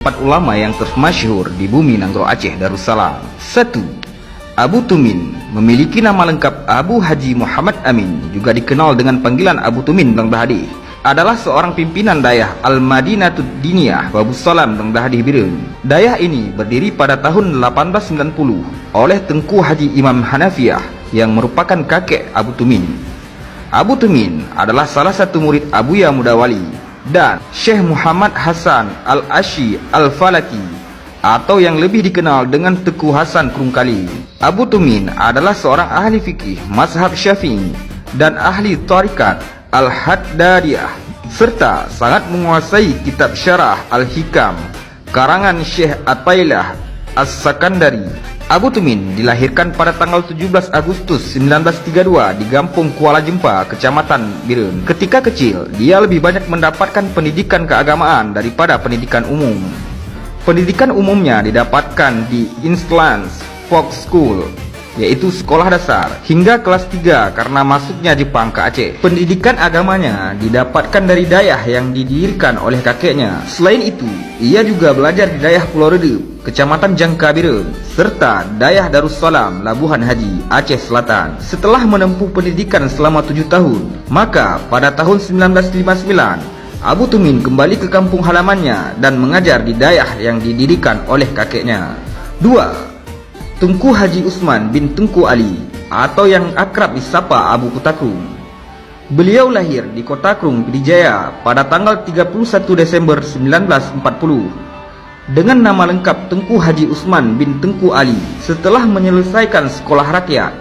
4 ulama yang termasyhur di bumi Nanggro Aceh Darussalam. 1. Abu Tumin memiliki nama lengkap Abu Haji Muhammad Amin, juga dikenal dengan panggilan Abu Tumin Bang Dahadi. Adalah seorang pimpinan dayah Al-Madinatud Diniyah Babussalam Bang Dahadi Biren. Dayah ini berdiri pada tahun 1890 oleh Tengku Haji Imam Hanafiyah yang merupakan kakek Abu Tumin. Abu Tumin adalah salah satu murid Abuya Mudawali dan Syekh Muhammad Hasan Al-Ashi Al-Falaki, atau yang lebih dikenal dengan Teku Hasan Krungkali. Abu Tumin adalah seorang ahli fikih mazhab Syafi'i dan ahli tarikat Al-Haddadiyah, serta sangat menguasai kitab syarah Al-Hikam karangan Syekh Atailah As-Sakandari. Abu Tumin dilahirkan pada tanggal 17 Agustus 1932 di Gampung Kuala Jempa, Kecamatan Biren. Ketika kecil, dia lebih banyak mendapatkan pendidikan keagamaan daripada pendidikan umum. Pendidikan umumnya didapatkan di Instlands Folk School, yaitu sekolah dasar, hingga kelas 3 karena masuknya Jepang ke Aceh. Pendidikan agamanya didapatkan dari dayah yang didirikan oleh kakeknya. Selain itu, ia juga belajar di dayah Pulau Redep, Kecamatan Jangka Biren, serta dayah Darussalam Labuhan Haji, Aceh Selatan. Setelah menempuh pendidikan selama 7 tahun, maka pada tahun 1959 Abu Tumin kembali ke kampung halamannya dan mengajar di dayah yang didirikan oleh kakeknya. 2. Tengku Haji Usman bin Tengku Ali, atau yang akrab disapa Abu Kutakrung. Beliau lahir di Kota Krung, Pidijaya pada tanggal 31 Desember 1940 dengan nama lengkap Tengku Haji Usman bin Tengku Ali. Setelah menyelesaikan sekolah rakyat,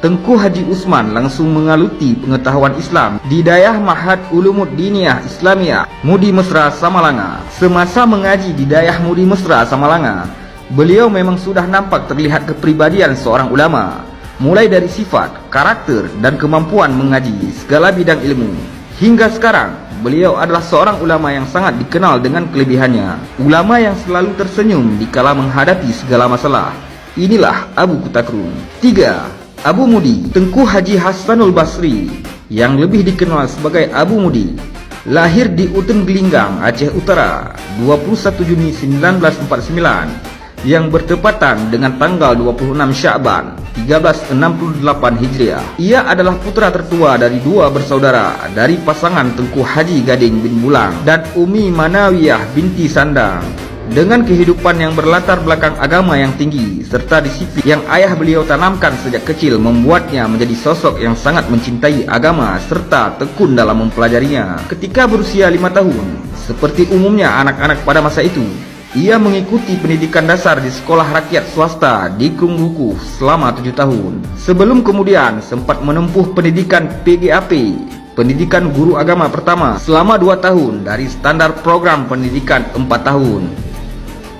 Tengku Haji Usman langsung mengaluti pengetahuan Islam di Dayah Mahad Ulumud Diniyah Islamiyah Mudi Mesra Samalanga. Semasa mengaji di Dayah Mudi Mesra Samalanga, beliau memang sudah nampak terlihat kepribadian seorang ulama, mulai dari sifat, karakter, dan kemampuan mengaji segala bidang ilmu. Hingga sekarang, beliau adalah seorang ulama yang sangat dikenal dengan kelebihannya. Ulama yang selalu tersenyum dikala menghadapi segala masalah. Inilah Abu Kutakrung. 3. Abu Mudi Tengku Haji Hasanul Basri, yang lebih dikenal sebagai Abu Mudi, lahir di Uten Gelinggang, Aceh Utara 21 Juni 1949 yang bertepatan dengan tanggal 26 Sya'ban 1368 Hijriah. Ia adalah putra tertua dari 2 bersaudara dari pasangan Tengku Haji Gading bin Bulang dan Umi Manawiyah binti Sandang. Dengan kehidupan yang berlatar belakang agama yang tinggi serta disiplin yang ayah beliau tanamkan sejak kecil membuatnya menjadi sosok yang sangat mencintai agama serta tekun dalam mempelajarinya. Ketika berusia 5 tahun, seperti umumnya anak-anak pada masa itu, ia mengikuti pendidikan dasar di sekolah rakyat swasta di Krung Buku selama 7 tahun. Sebelum kemudian sempat menempuh pendidikan PGAP, pendidikan guru agama pertama, selama 2 tahun dari standar program pendidikan 4 tahun.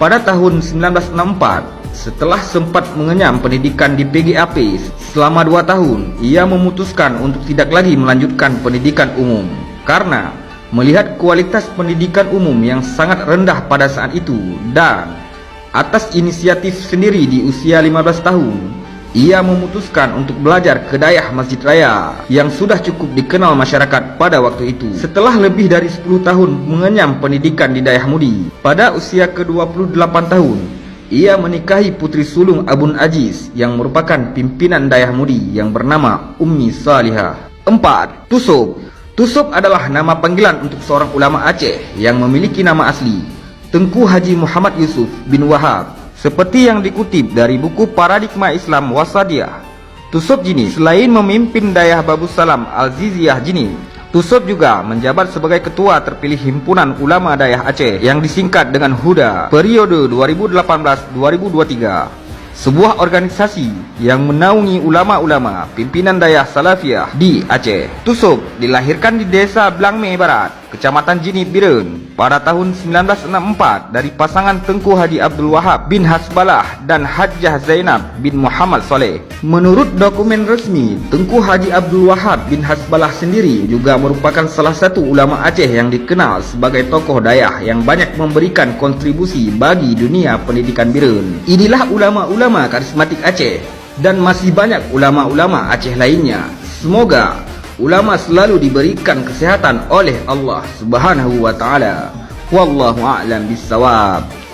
Pada tahun 1964, setelah sempat mengenyam pendidikan di PGAP selama 2 tahun, ia memutuskan untuk tidak lagi melanjutkan pendidikan umum karena melihat kualitas pendidikan umum yang sangat rendah pada saat itu, dan atas inisiatif sendiri di usia 15 tahun, ia memutuskan untuk belajar ke dayah Masjid Raya yang sudah cukup dikenal masyarakat pada waktu itu. Setelah lebih dari 10 tahun mengenyam pendidikan di Dayah Mudi, pada usia ke-28 tahun, ia menikahi putri sulung Abun Aziz yang merupakan pimpinan Dayah Mudi yang bernama Ummi Salihah. 4. Tusub. Tusub adalah nama panggilan untuk seorang ulama Aceh yang memiliki nama asli Tengku Haji Muhammad Yusuf bin Wahab. Seperti yang dikutip dari buku Paradigma Islam Wasadiyah, Tusub Jini selain memimpin dayah Babussalam Al-Ziziyah Jini, Tusub juga menjabat sebagai ketua terpilih Himpunan Ulama Dayah Aceh yang disingkat dengan HUDA periode 2018-2023, sebuah organisasi yang menaungi ulama-ulama pimpinan dayah Salafiyah di Aceh. Tusub dilahirkan di Desa Blangme Barat, Kecamatan Jini Biren pada tahun 1964 dari pasangan Tengku Haji Abdul Wahab bin Hasbalah dan Hajjah Zainab bin Muhammad Soleh. Menurut dokumen resmi, Tengku Haji Abdul Wahab bin Hasbalah sendiri juga merupakan salah satu ulama Aceh yang dikenal sebagai tokoh dayah yang banyak memberikan kontribusi bagi dunia pendidikan Biren. Inilah ulama-ulama karismatik Aceh, dan masih banyak ulama-ulama Aceh lainnya. Semoga ulama selalu diberikan kesehatan oleh Allah Subhanahu wa ta'ala. Wallahu a'lam bissawab.